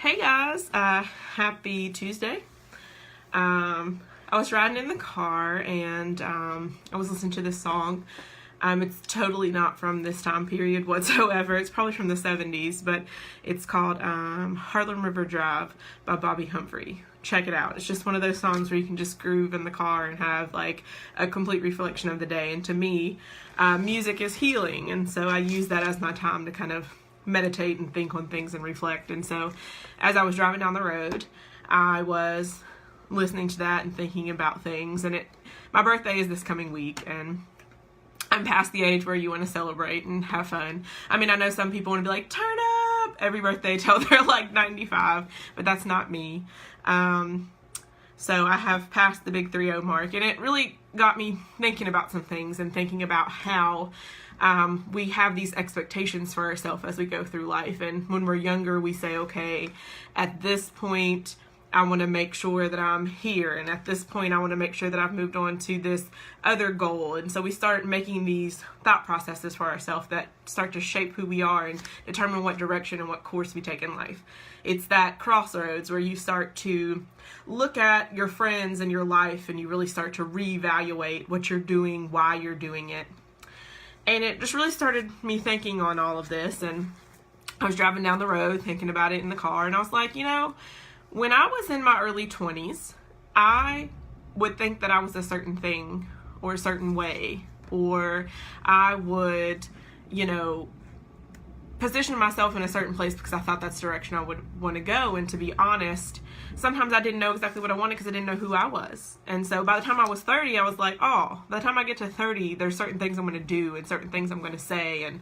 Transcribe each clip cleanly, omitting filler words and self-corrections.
Hey guys, happy Tuesday. I was riding in the car and I was listening to this song. It's totally not from this time period whatsoever. It's probably from the 70s, but it's called Harlem River Drive by Bobby Humphrey. Check it out. It's just one of those songs where you can just groove in the car and have like a complete reflection of the day. And to me, music is healing, and so I use that as my time to kind of meditate and think on things and reflect. And so as I was driving down the road, I was listening to that and thinking about things. And my birthday is this coming week, and I'm past the age where you want to celebrate and have fun. I mean, I know some people want to be like, turn up every birthday till they're like 95, but that's not me. So I have passed the big 3-0 mark, and it really got me thinking about some things and thinking about how we have these expectations for ourselves as we go through life. And when we're younger, we say, okay, at this point, I want to make sure that I'm here. And at this point, I want to make sure that I've moved on to this other goal. And so we start making these thought processes for ourselves that start to shape who we are and determine what direction and what course we take in life. It's that crossroads where you start to look at your friends and your life, and you really start to reevaluate what you're doing, why you're doing it. And it just really started me thinking on all of this. And I was driving down the road thinking about it in the car, and I was like, when I was in my early 20s, I would think that I was a certain thing or a certain way, or I would, position myself in a certain place because I thought that's the direction I would want to go. And to be honest, sometimes I didn't know exactly what I wanted because I didn't know who I was. And so by the time I was 30, I was like, by the time I get to 30, there's certain things I'm going to do and certain things I'm going to say, and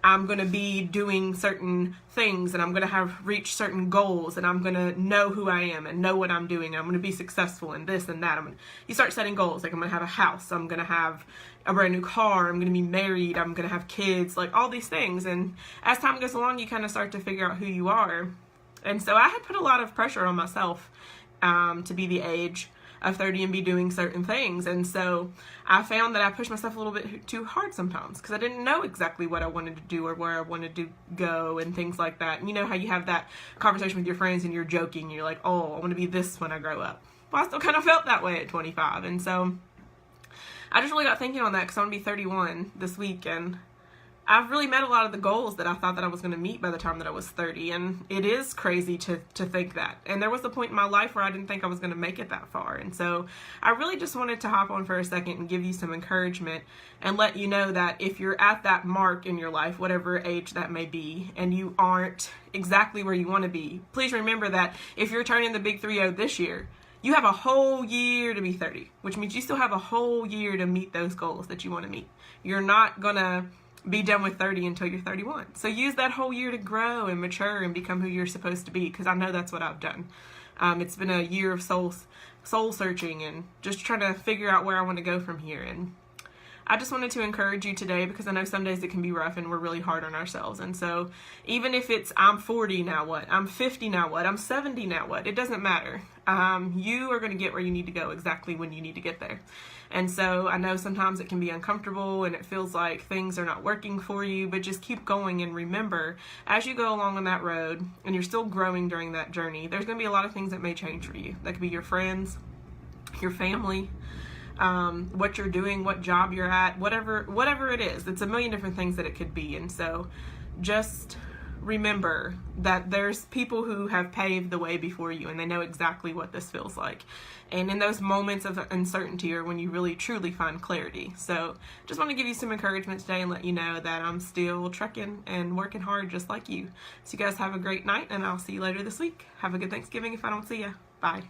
I'm going to be doing certain things, and I'm going to have reached certain goals, and I'm going to know who I am and know what I'm doing. I'm going to be successful in this and that. You start setting goals, like I'm going to have a house, I'm going to have a brand new car, I'm going to be married, I'm going to have kids, like all these things. And as time goes along, you kind of start to figure out who you are. And so I had put a lot of pressure on myself to be the age of 30 and be doing certain things. And so I found that I pushed myself a little bit too hard sometimes because I didn't know exactly what I wanted to do or where I wanted to go and things like that. And you know how you have that conversation with your friends and you're joking, you're like, I want to be this when I grow up. Well, I still kind of felt that way at 25. And so I just really got thinking on that because I'm going to be 31 this week, and I've really met a lot of the goals that I thought that I was going to meet by the time that I was 30, and it is crazy to think that. And there was a point in my life where I didn't think I was going to make it that far. And so I really just wanted to hop on for a second and give you some encouragement and let you know that if you're at that mark in your life, whatever age that may be, and you aren't exactly where you want to be, please remember that if you're turning the big 3-0 this year, you have a whole year to be 30, which means you still have a whole year to meet those goals that you want to meet. You're not going to be done with 30 until you're 31. So use that whole year to grow and mature and become who you're supposed to be, because I know that's what I've done. It's been a year of soul searching and just trying to figure out where I want to go from here. And I just wanted to encourage you today because I know some days it can be rough and we're really hard on ourselves. And so even if it's I'm 40 now what, I'm 50 now what, I'm 70 now what, it doesn't matter. You are going to get where you need to go exactly when you need to get there. And so I know sometimes it can be uncomfortable and it feels like things are not working for you, but just keep going and remember as you go along on that road and you're still growing during that journey, there's going to be a lot of things that may change for you. That could be your friends, your family, what you're doing, what job you're at, whatever it is. It's a million different things that it could be. And so just remember that there's people who have paved the way before you, and they know exactly what this feels like. And in those moments of uncertainty are when you really truly find clarity. So just want to give you some encouragement today and let you know that I'm still trucking and working hard just like you. So you guys have a great night, and I'll see you later this week. Have a good Thanksgiving if I don't see you. Bye.